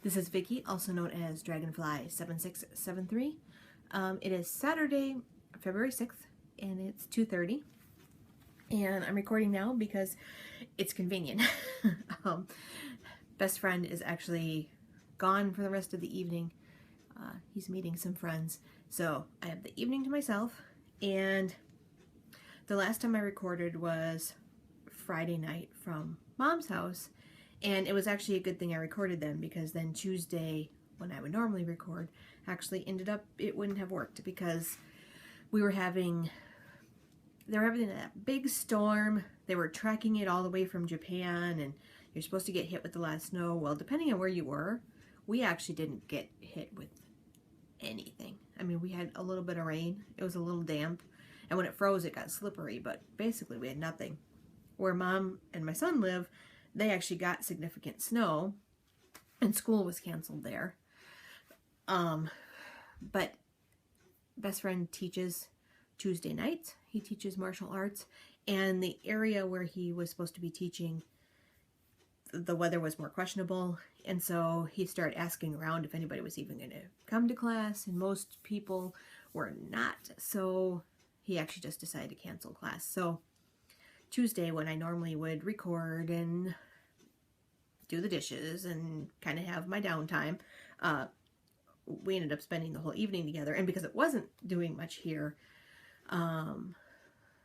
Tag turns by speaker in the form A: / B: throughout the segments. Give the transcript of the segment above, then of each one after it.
A: This is Vicky, also known as DragonflySoars. It is Saturday, February 6th, and it's 2:30. And I'm recording now because it's convenient. Best friend is actually gone for the rest of the evening. He's meeting some friends. So I have the evening to myself. And the last time I recorded was Friday night from Mom's house. And it was actually a good thing I recorded then, because then Tuesday, when I would normally record, actually ended up, it wouldn't have worked because they were having that big storm. They were tracking it all the way from Japan, and you're supposed to get hit with the last snow. Well, depending on where you were, we actually didn't get hit with anything. I mean, we had a little bit of rain. It was a little damp, and when it froze, it got slippery, but basically we had nothing. Where Mom and my son live, they actually got significant snow, and school was canceled there. But best friend teaches Tuesday nights. He teaches martial arts, and the area where he was supposed to be teaching, the weather was more questionable, and so he started asking around if anybody was even going to come to class, and most people were not, so he actually just decided to cancel class. So Tuesday, when I normally would record and do the dishes and kind of have my downtime, we ended up spending the whole evening together. And because it wasn't doing much here,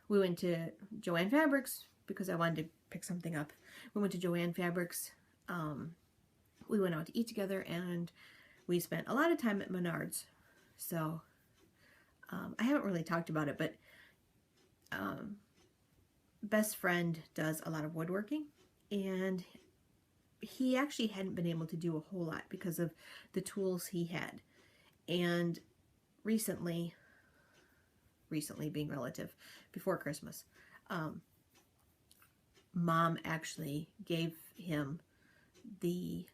A: we went to Joann Fabrics because I wanted to pick something up. We went to Joann Fabrics. We went out to eat together, and we spent a lot of time at Menards. So I haven't really talked about it, but best friend does a lot of woodworking, and he actually hadn't been able to do a whole lot because of the tools he had. And recently being relative, before Christmas, Mom actually gave him the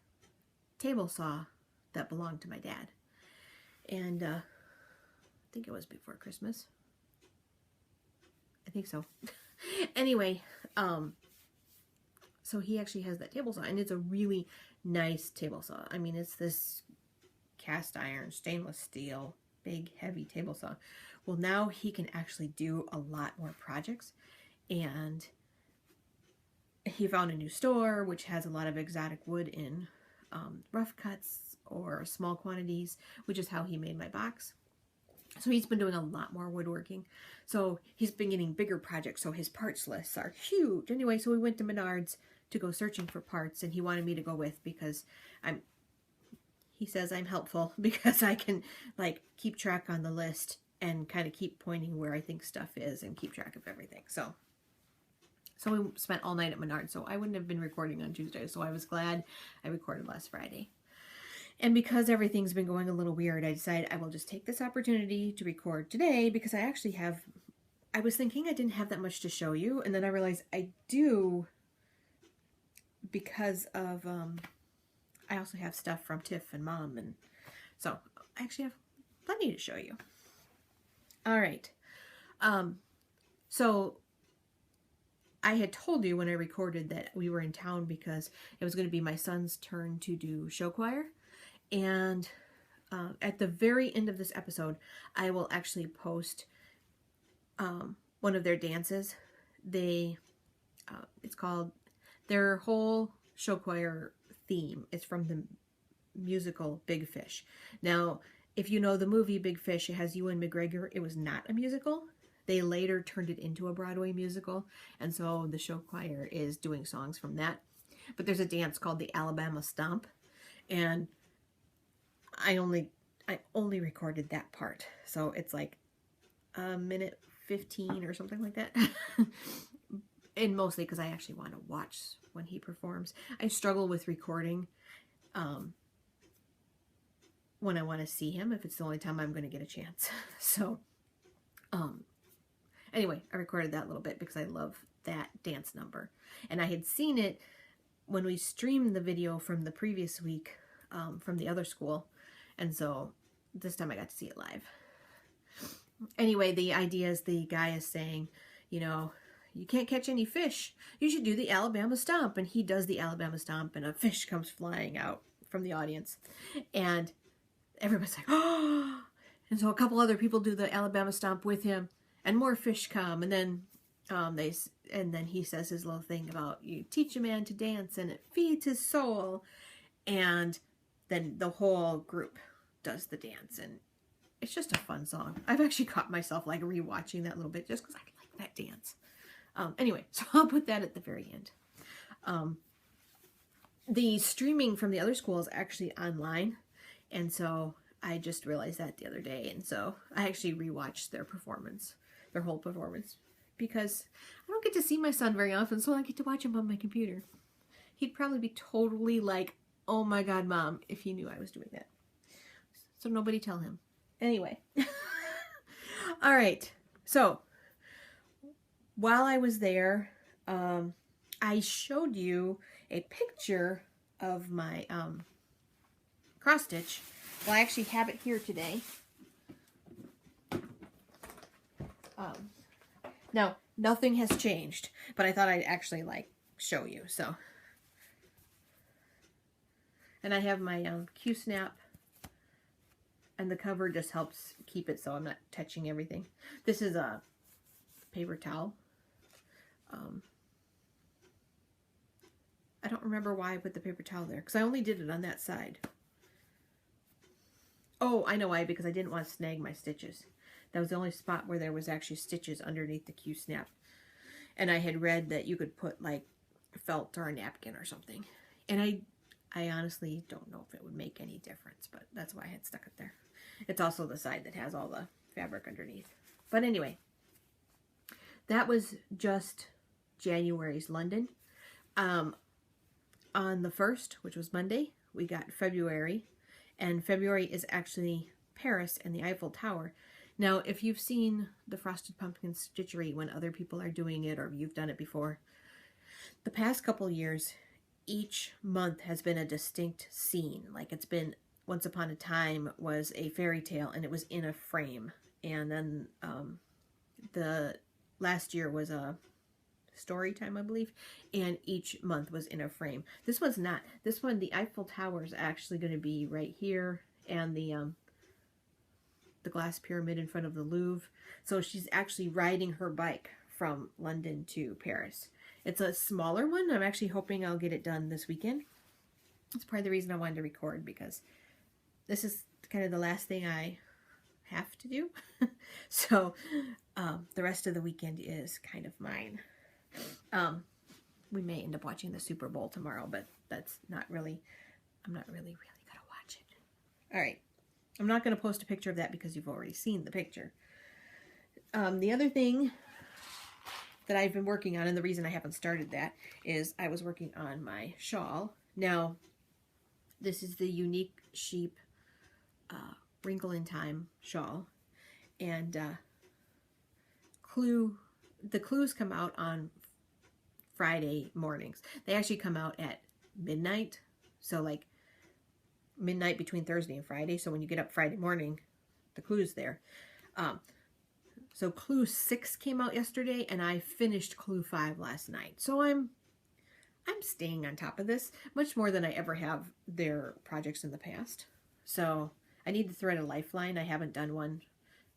A: table saw that belonged to my dad. And I think it was before Christmas. I think so. Anyway, so he actually has that table saw, and it's a really nice table saw. I mean, it's this cast iron, stainless steel, big, heavy table saw. Well, now he can actually do a lot more projects, and he found a new store which has a lot of exotic wood in rough cuts or small quantities, which is how he made my box. So he's been doing a lot more woodworking. So he's been getting bigger projects, so his parts lists are huge. Anyway, so we went to Menards to go searching for parts, and he wanted me to go with because he says I'm helpful because I can like keep track on the list and kind of keep pointing where I think stuff is and keep track of everything. So we spent all night at Menards, so I wouldn't have been recording on Tuesday, so I was glad I recorded last Friday. And because everything's been going a little weird, I decided I will just take this opportunity to record today, because I was thinking I didn't have that much to show you, and then I realized I do, because of, I also have stuff from Tiff and Mom, and so I actually have plenty to show you. All right. So I had told you when I recorded that we were in town because it was going to be my son's turn to do show choir. And at the very end of this episode, I will actually post one of their dances. It's called, their whole show choir theme is from the musical Big Fish. Now, if you know the movie Big Fish, it has Ewan McGregor. It was not a musical. They later turned it into a Broadway musical, and so the show choir is doing songs from that. But there's a dance called the Alabama Stomp, and I only recorded that part, so it's like a minute 15 or something like that. And mostly because I actually want to watch when he performs. I struggle with recording when I want to see him, if it's the only time I'm going to get a chance. So anyway, I recorded that little bit because I love that dance number, and I had seen it when we streamed the video from the previous week from the other school. And so this time I got to see it live. Anyway, the idea is the guy is saying, you know, you can't catch any fish. You should do the Alabama Stomp. And he does the Alabama Stomp, and a fish comes flying out from the audience. And everybody's like, oh! And so a couple other people do the Alabama Stomp with him, and more fish come. And then then he says his little thing about you teach a man to dance and it feeds his soul. And then the whole group does the dance, and it's just a fun song. I've actually caught myself like rewatching that little bit just because I like that dance. Anyway, so I'll put that at the very end. The streaming from the other school is actually online, and so I just realized that the other day, and so I actually rewatched their performance, their whole performance, because I don't get to see my son very often, so I get to watch him on my computer. He'd probably be totally like, oh my God, Mom, if he knew I was doing that. So nobody tell him. Anyway. All right. So while I was there, I showed you a picture of my cross stitch. Well, I actually have it here today. Now, nothing has changed, but I thought I'd actually like show you. So, and I have my Q-snap, and the cover just helps keep it so I'm not touching everything. This is a paper towel. I don't remember why I put the paper towel there, because I only did it on that side. Oh, I know why, because I didn't want to snag my stitches. That was the only spot where there was actually stitches underneath the Q-snap. And I had read that you could put like felt or a napkin or something. And I honestly don't know if it would make any difference, but that's why I had stuck it there. It's also the side that has all the fabric underneath. But anyway, that was just January's London. On the 1st, which was Monday, we got February. And February is actually Paris and the Eiffel Tower. Now, if you've seen the Frosted Pumpkin Stitchery when other people are doing it, or you've done it before, the past couple years, each month has been a distinct scene. Like it's been, Once Upon a Time was a fairy tale and it was in a frame. And then the last year was a story time, I believe, and each month was in a frame. This one's not. This one, the Eiffel Tower, is actually going to be right here, and the glass pyramid in front of the Louvre. So she's actually riding her bike from London to Paris. It's a smaller one. I'm actually hoping I'll get it done this weekend. That's probably the reason I wanted to record, because this is kind of the last thing I have to do. So the rest of the weekend is kind of mine. We may end up watching the Super Bowl tomorrow, but that's not really, I'm not really gonna watch it. All right. I'm not going to post a picture of that because you've already seen the picture. The other thing that I've been working on, and the reason I haven't started that, is I was working on my shawl. Now, this is the Unique Sheep Wrinkle in Time shawl. And the clues come out on Friday mornings. They actually come out at midnight. So like midnight between Thursday and Friday. So when you get up Friday morning, the clue's there. So clue 6 came out yesterday, and I finished clue 5 last night. So I'm staying on top of this much more than I ever have their projects in the past. So I need to thread a lifeline. I haven't done one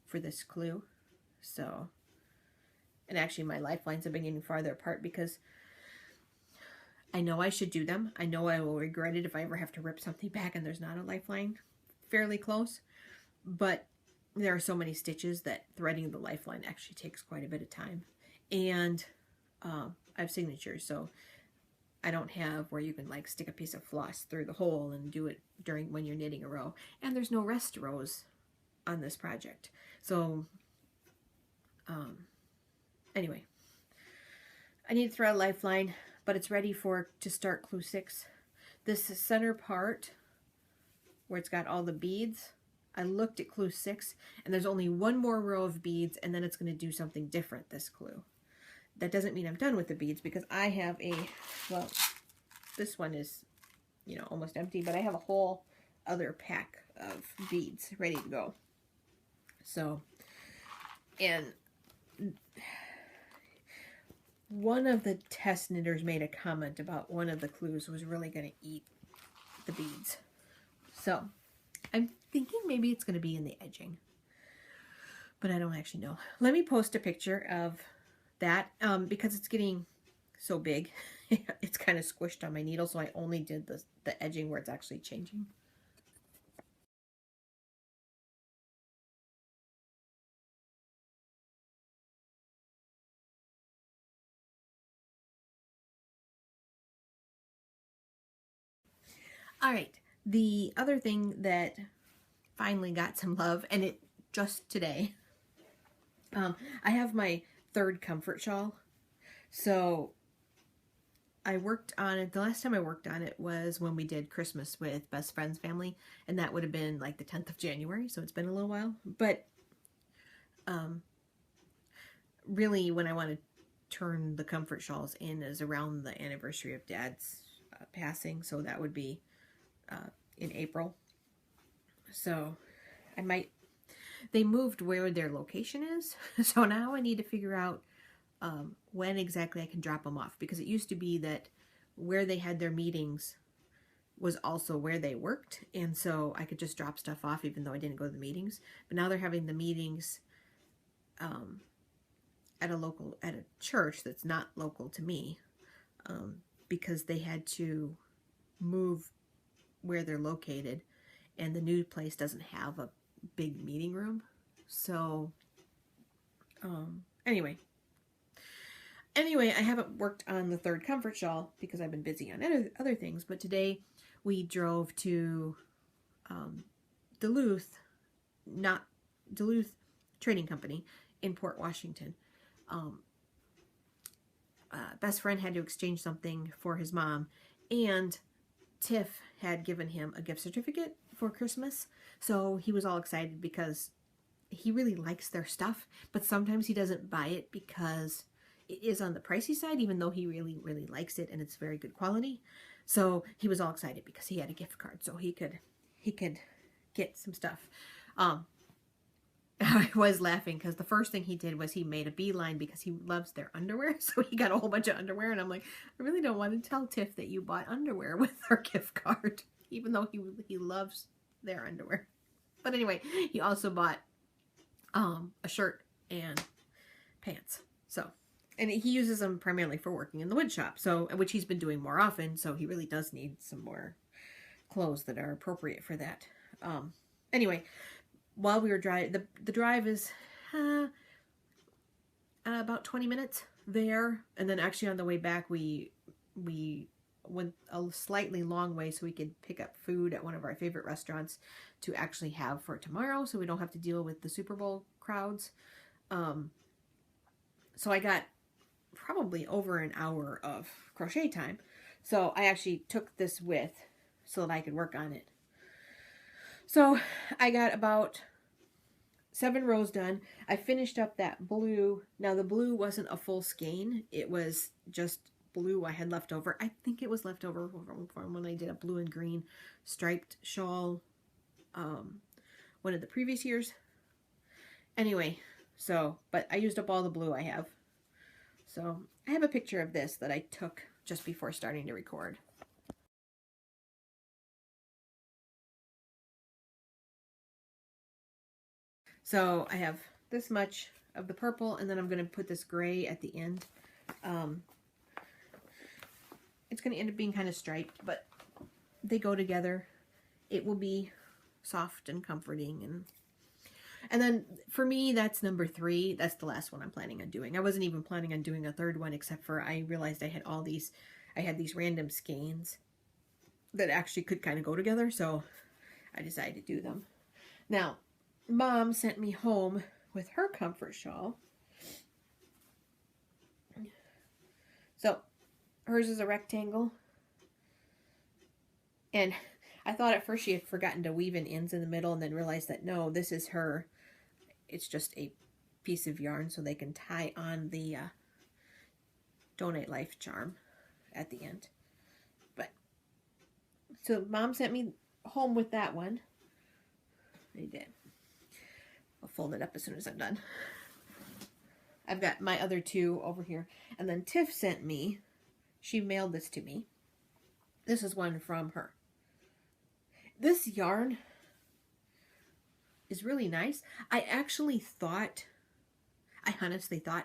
A: for this clue. So, and actually my lifelines have been getting farther apart because I know I should do them. I know I will regret it if I ever have to rip something back and there's not a lifeline fairly close. But there are so many stitches that threading the lifeline actually takes quite a bit of time. And I have signatures, so I don't have where you can like stick a piece of floss through the hole and do it when you're knitting a row. And there's no rest rows on this project. So anyway, I need to thread a lifeline, but it's ready to start clue 6. This center part where it's got all the beads, I looked at clue 6 and there's only one more row of beads, and then it's going to do something different this clue. That doesn't mean I'm done with the beads, because I have well, this one is, almost empty, but I have a whole other pack of beads ready to go. So, and one of the test knitters made a comment about one of the clues was really going to eat the beads. So I'm thinking maybe it's going to be in the edging, but I don't actually know. Let me post a picture of that because it's getting so big. It's kind of squished on my needle, so I only did the edging where it's actually changing. All right, the other thing that finally got some love, and it just today, I have my third comfort shawl. So I worked on it. The last time I worked on it was when we did Christmas with Best Friend's family, and that would have been like the 10th of January, so it's been a little while. But really, when I want to turn the comfort shawls in is around the anniversary of Dad's passing, so that would be in April. So I might, they moved where their location is, so now I need to figure out when exactly I can drop them off, because it used to be that where they had their meetings was also where they worked, and so I could just drop stuff off even though I didn't go to the meetings. But now they're having the meetings at a church that's not local to me, because they had to move where they're located, and the new place doesn't have a big meeting room. So anyway, I haven't worked on the third comfort shawl because I've been busy on other things. But today we drove to Duluth Trading Company in Port Washington. Best friend had to exchange something for his mom, and Tiff had given him a gift certificate for Christmas. So he was all excited because he really likes their stuff, but sometimes he doesn't buy it because it is on the pricey side, even though he really, really likes it and it's very good quality. So he was all excited because he had a gift card, so he could get some stuff. I was laughing because the first thing he did was he made a beeline because he loves their underwear. So he got a whole bunch of underwear, and I'm like, I really don't want to tell Tiff that you bought underwear with our gift card, even though he loves their underwear. But anyway, he also bought a shirt and pants. So, and he uses them primarily for working in the wood shop, so, which he's been doing more often, so he really does need some more clothes that are appropriate for that. Anyway, while we were driving, the drive is about 20 minutes there, and then actually on the way back we went a slightly long way so we could pick up food at one of our favorite restaurants to actually have for tomorrow, so we don't have to deal with the Super Bowl crowds. So I got probably over an hour of crochet time, so I actually took this with so that I could work on it. So I got about 7 rows done. I finished up that blue. Now the blue wasn't a full skein. It was just blue I had left over. I think it was left over from when I did a blue and green striped shawl one of the previous years. Anyway, so, but I used up all the blue I have. So I have a picture of this that I took just before starting to record. So I have this much of the purple, and then I'm going to put this gray at the end. It's going to end up being kind of striped, but they go together. It will be soft and comforting. And then for me, that's number 3. That's the last one I'm planning on doing. I wasn't even planning on doing a third one, except for I realized I had these random skeins that actually could kind of go together, so I decided to do them. Now, Mom sent me home with her comfort shawl. So hers is a rectangle, and I thought at first she had forgotten to weave in ends in the middle, and then realized that no, this is her. It's just a piece of yarn so they can tie on the Donate Life charm at the end. But so Mom sent me home with that one. They did. I'll fold it up as soon as I'm done. I've got my other 2 over here. And then Tiff sent me, she mailed this to me. This is one from her. This yarn is really nice. I honestly thought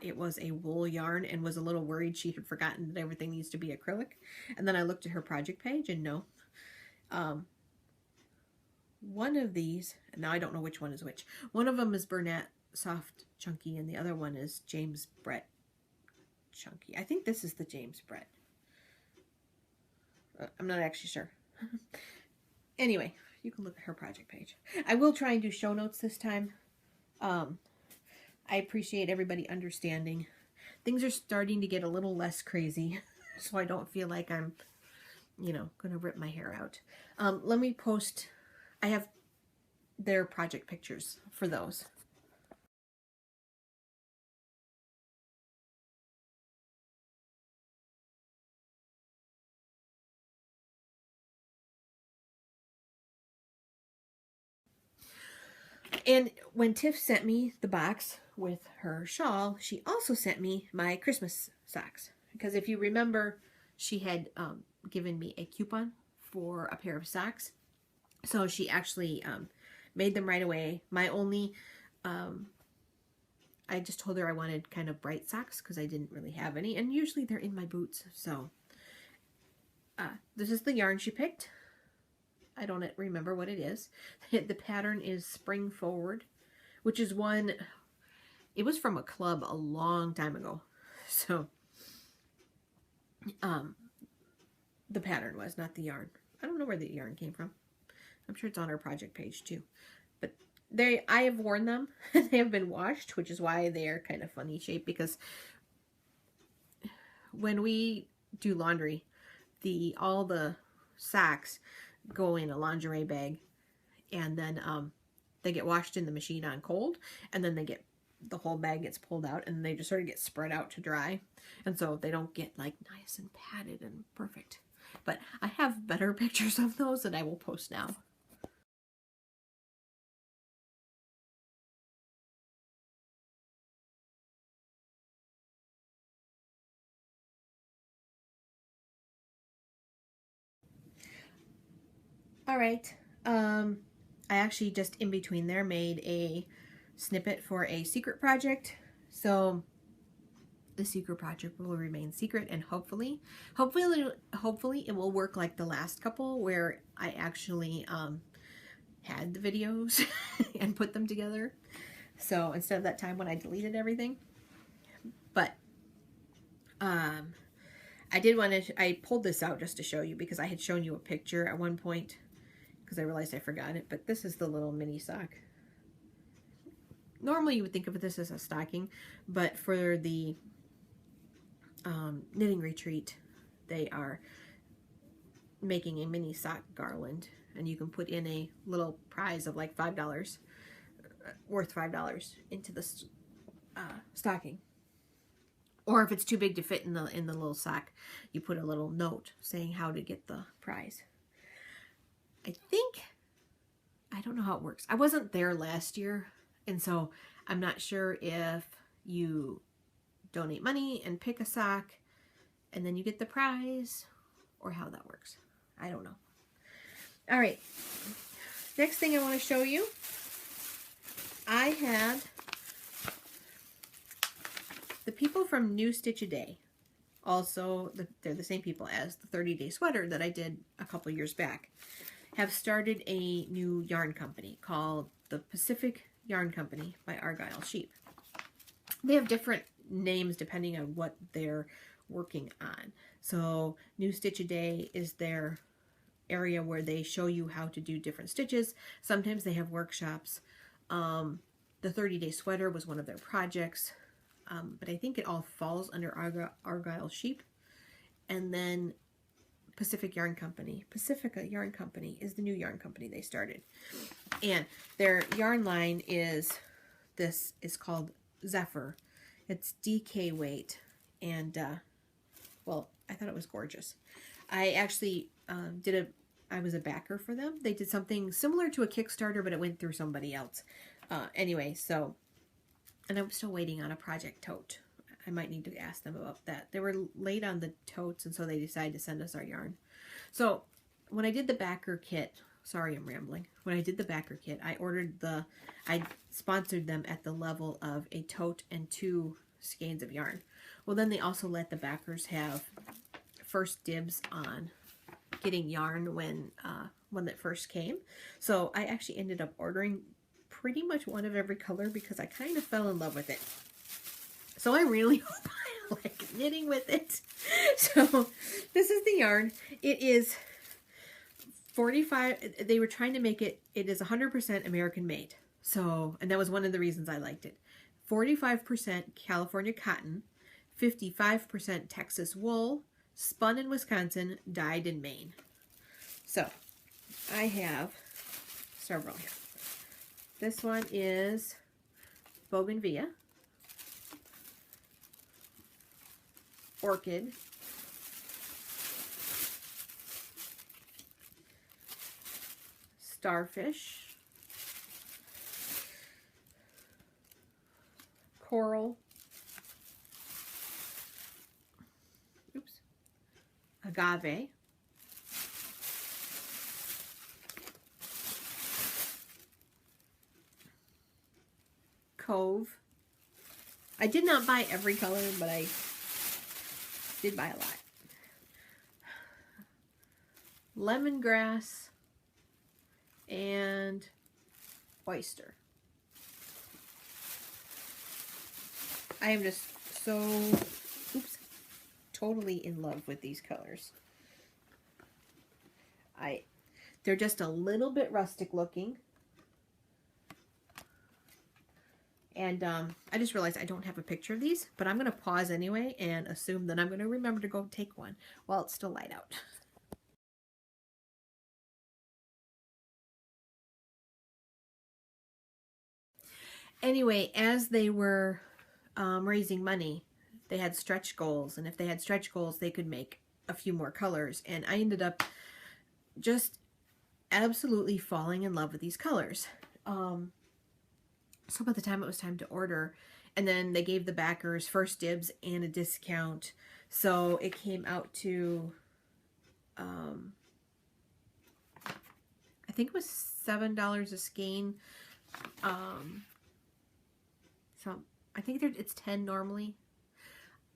A: it was a wool yarn and was a little worried she had forgotten that everything needs to be acrylic. And then I looked at her project page and no. One of these, now I don't know which one is which. One of them is Bernat Soft Chunky and the other one is James Brett Chunky. I think this is the James Brett. I'm not actually sure. Anyway, you can look at her project page. I will try and do show notes this time. I appreciate everybody understanding. Things are starting to get a little less crazy, so I don't feel like I'm, going to rip my hair out. Let me post, I have their project pictures for those. And when Tiff sent me the box with her shawl, she also sent me my Christmas socks. Because if you remember, she had given me a coupon for a pair of socks. So she actually made them right away. My only, I just told her I wanted kind of bright socks because I didn't really have any. And usually they're in my boots. So this is the yarn she picked. I don't remember what it is. The pattern is Spring Forward, which is one, it was from a club a long time ago. So, the pattern was, not the yarn. I don't know where the yarn came from. I'm sure it's on our project page too. But I have worn them. They have been washed, which is why they are kind of funny shape, because when we do laundry, all the socks go in a lingerie bag, and then they get washed in the machine on cold, and then the whole bag gets pulled out, and they just sort of get spread out to dry, and so they don't get like nice and padded and perfect. But I have better pictures of those that I will post now. All right. I actually just in between there made a snippet for a secret project. So the secret project will remain secret, and hopefully it will work like the last couple where I actually had the videos and put them together. So instead of that time when I deleted everything. But I pulled this out just to show you because I had shown you a picture at one point because I realized I forgot it. But this is the little mini sock. Normally you would think of this as a stocking, but for the knitting retreat, they are making a mini sock garland, and you can put in a little prize of like $5, worth $5 into the stocking. Or if it's too big to fit in the little sock, you put a little note saying how to get the prize. I don't know how it works. I wasn't there last year, and so I'm not sure if you donate money and pick a sock and then you get the prize, or how that works. I don't know. All right. Next thing I want to show you, I had the people from New Stitch a Day. Also, they're the same people as the 30-day sweater that I did a couple years back, have started a new yarn company called the Pacific Yarn Company by Argyle Sheep. They have different names depending on what they're working on. So New Stitch a Day is their area where they show you how to do different stitches. Sometimes they have workshops. The 30-day sweater was one of their projects, but I think it all falls under Argyle Sheep. And then Pacifica Yarn Company is the new yarn company they started. And their yarn line is called Zephyr. It's DK weight, and well, I thought it was gorgeous. I actually I was a backer for them. They did something similar to a Kickstarter, but it went through somebody else. Anyway, so, and I'm still waiting on a project tote. I might need to ask them about that. They were late on the totes, and so they decided to send us our yarn. So when I did the backer kit sorry, I'm rambling. When I did the backer kit, I sponsored them at the level of a tote and 2 skeins of yarn. Well, then they also let the backers have first dibs on getting yarn when it first came. So I actually ended up ordering pretty much one of every color because I kind of fell in love with it. So I really hope I like knitting with it. So this is the yarn. It is 45, they were trying to make it, it is 100% American made. So, and that was one of the reasons I liked it. 45% California cotton, 55% Texas wool, spun in Wisconsin, dyed in Maine. So, I have several here. This one is Bougainvillea, Orchid, Starfish, Coral, Agave, Cove. I did not buy every color, but I did buy a lot. Lemongrass and Oyster. I am just so, totally in love with these colors. They're just a little bit rustic looking. And I just realized I don't have a picture of these, but I'm going to pause anyway and assume that I'm going to remember to go take one while it's still light out. Anyway, as they were raising money, they had stretch goals, and if they had stretch goals, they could make a few more colors. And I ended up just absolutely falling in love with these colors. So by the time it was time to order, and then they gave the backers first dibs and a discount, so it came out to I think it was $7 a skein. So I think it's 10 normally.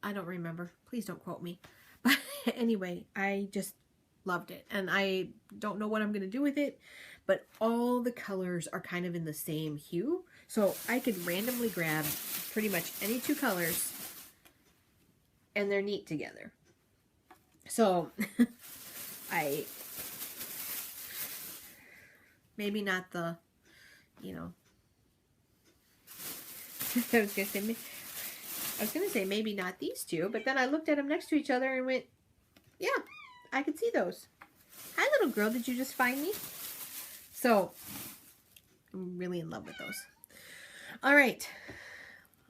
A: I don't remember. Please don't quote me. But anyway, I just loved it. And I don't know what I'm going to do with it, but all the colors are kind of in the same hue. So I could randomly grab pretty much any 2 colors and they're neat together. So maybe not the, you know, I was gonna say maybe not these 2, but then I looked at them next to each other and went, yeah, I could see those. Hi, little girl, did you just find me? So I'm really in love with those. All right,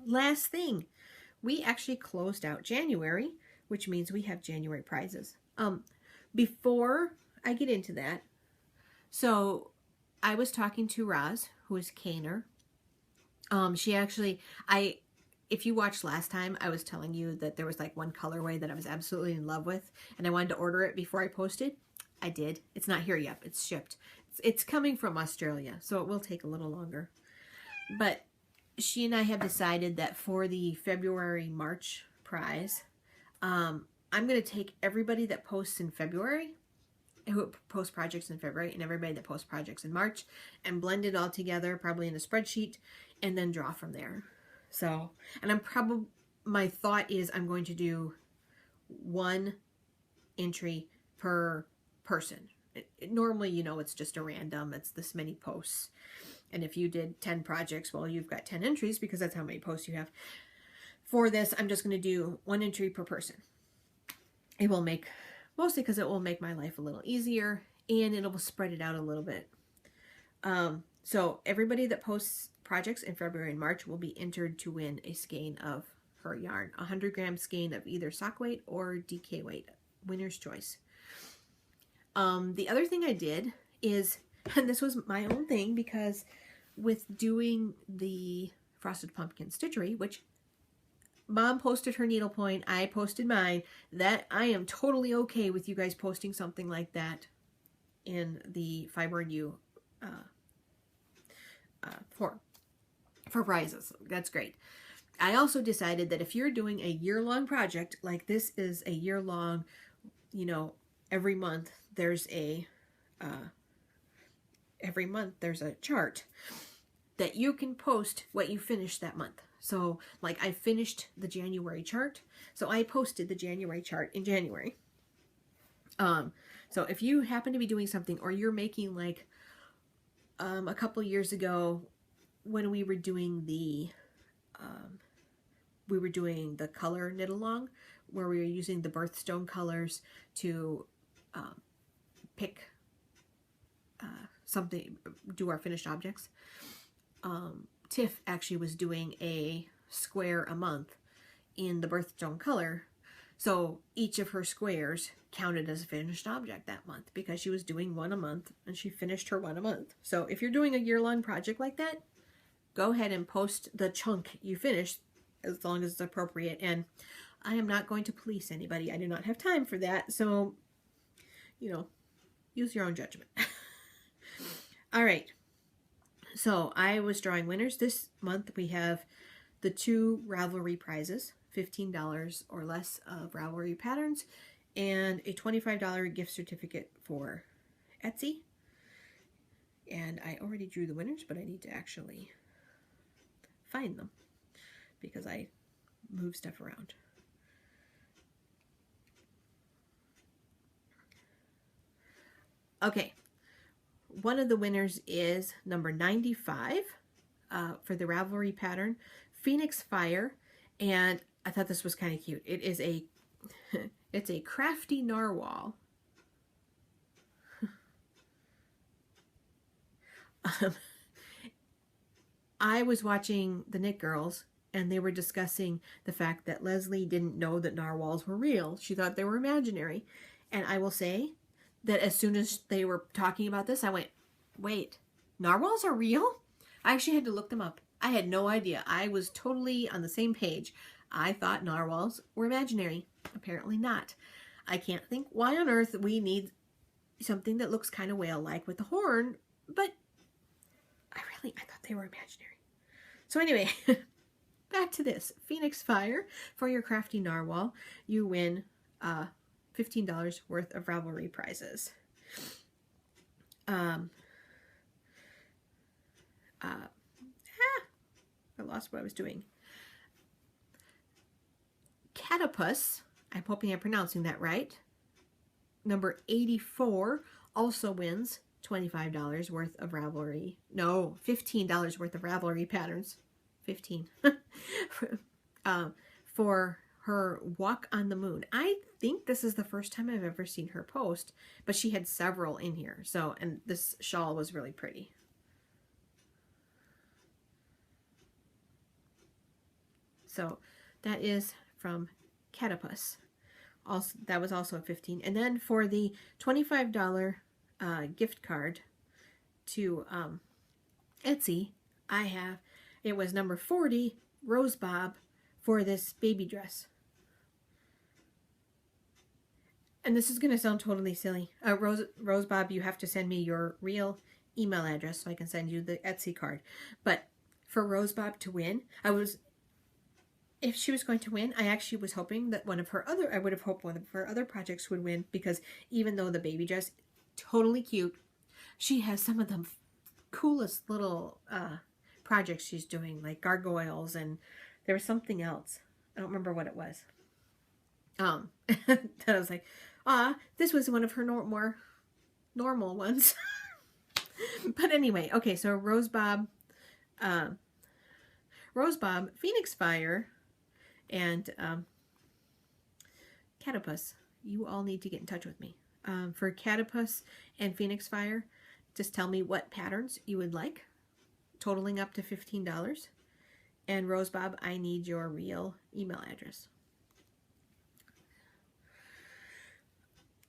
A: last thing, we actually closed out January, which means we have January prizes. Before I get into that, so I was talking to Roz, who is Kaner. She actually, if you watched last time, I was telling you that there was like one colorway that I was absolutely in love with, and I wanted to order it before I posted. I did. It's not here yet. It's shipped. It's coming from Australia, so it will take a little longer. But she and I have decided that for the February-March prize, I'm going to take everybody that posts in February, who post projects in February, and everybody that posts projects in March, and blend it all together, probably in a spreadsheet, and then draw from there. So, and my thought is I'm going to do 1 entry per person. Normally, you know, it's just a random, it's this many posts. And if you did 10 projects, well, you've got 10 entries because that's how many posts you have. For this, I'm just going to do 1 entry per person. It will make, mostly because it will make my life a little easier, and it will spread it out a little bit. So everybody that posts projects in February and March will be entered to win a skein of her yarn, a 100-gram skein of either sock weight or DK weight, winner's choice. The other thing I did is, and this was my own thing, because with doing the Frosted Pumpkin Stitchery, which Mom posted her needlepoint, I posted mine, that I am totally okay with you guys posting something like that in the Fiber U for prizes. That's great. I also decided that if you're doing a year-long project, like this is a year-long, you know, every month there's a chart that you can post what you finished that month. So like I finished the January chart, so I posted the January chart in January. So if you happen to be doing something, or you're making like a couple years ago when we were doing the color knit along, where we were using the birthstone colors to pick something, do our finished objects. Tiff actually was doing a square a month in the birthstone color, so each of her squares counted as a finished object that month because she was doing one a month and she finished her one a month. So if you're doing a year-long project like that, go ahead and post the chunk you finished as long as it's appropriate. And I am not going to police anybody. I do not have time for that. So, you know, use your own judgment. All right. So I was drawing winners. This month we have the 2 Ravelry prizes, $15 or less of Ravelry patterns, and a $25 gift certificate for Etsy. And I already drew the winners, but I need to actually find them because I move stuff around. Okay, one of the winners is number 95 for the Ravelry pattern, Phoenix Fire, and I thought this was kind of cute. It is a it's a crafty narwhal. I was watching the Knit Girls, and they were discussing the fact that Leslie didn't know that narwhals were real. She thought they were imaginary. And I will say that as soon as they were talking about this, I went, wait, narwhals are real? I actually had to look them up. I had no idea. I was totally on the same page. I thought narwhals were imaginary. Apparently not. I can't think why on earth we need something that looks kind of whale-like with a horn, but I thought they were imaginary. So anyway, back to this. Phoenix Fire for your crafty narwhal. You win $15 worth of Ravelry prizes. I lost what I was doing. Catapus, I'm hoping I'm pronouncing that right, number 84, also wins $25 worth of Ravelry. No, $15 worth of Ravelry patterns. 15. For her Walk on the Moon. I think this is the first time I've ever seen her post, but she had several in here. So, and this shawl was really pretty. So that is from Catapus. Also, that was also a 15. And then for the $25 gift card to Etsy, it was number 40, Rose Bob, for this baby dress. And this is going to sound totally silly. Rose Bob, you have to send me your real email address so I can send you the Etsy card. But for Rose Bob to win, if she was going to win, I actually was hoping that I would have hoped one of her other projects would win, because even though the baby dress, totally cute, she has some of the coolest little projects she's doing, like gargoyles, and there was something else. I don't remember what it was. Then I was like, this was one of her more normal ones. But anyway, okay, so Rose Bob, Phoenix Fire, and Catapus, you all need to get in touch with me. For Catapus and Phoenix Fire, just tell me what patterns you would like, totaling up to $15. And Rose Bob, I need your real email address.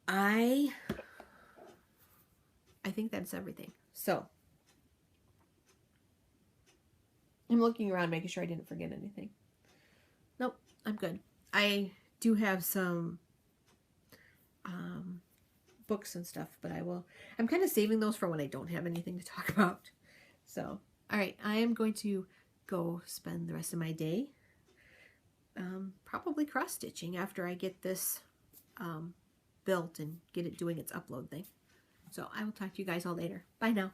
A: I think that's everything. So I'm looking around, making sure I didn't forget anything. Nope, I'm good. I do have some books and stuff, but I'm kind of saving those for when I don't have anything to talk about. So, all right, I am going to go spend the rest of my day probably cross-stitching after I get this built and get it doing its upload thing. So I will talk to you guys all later. Bye now.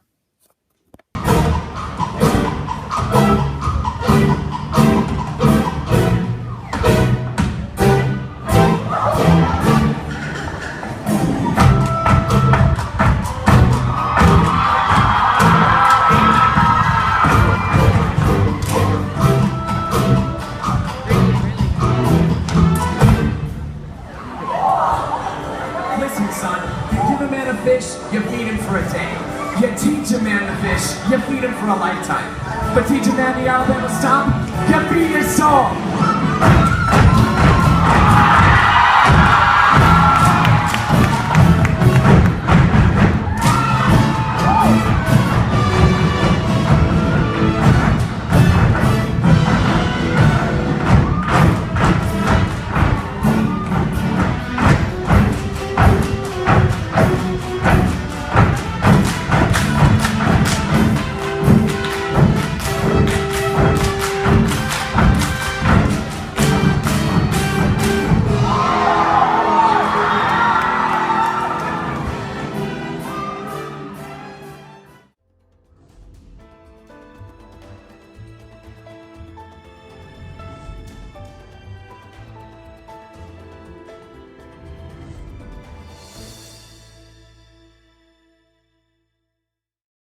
B: You feed him for a day. You teach a man to fish, you feed him for a lifetime. But teach a man the Alabama Stomp, you feed his soul.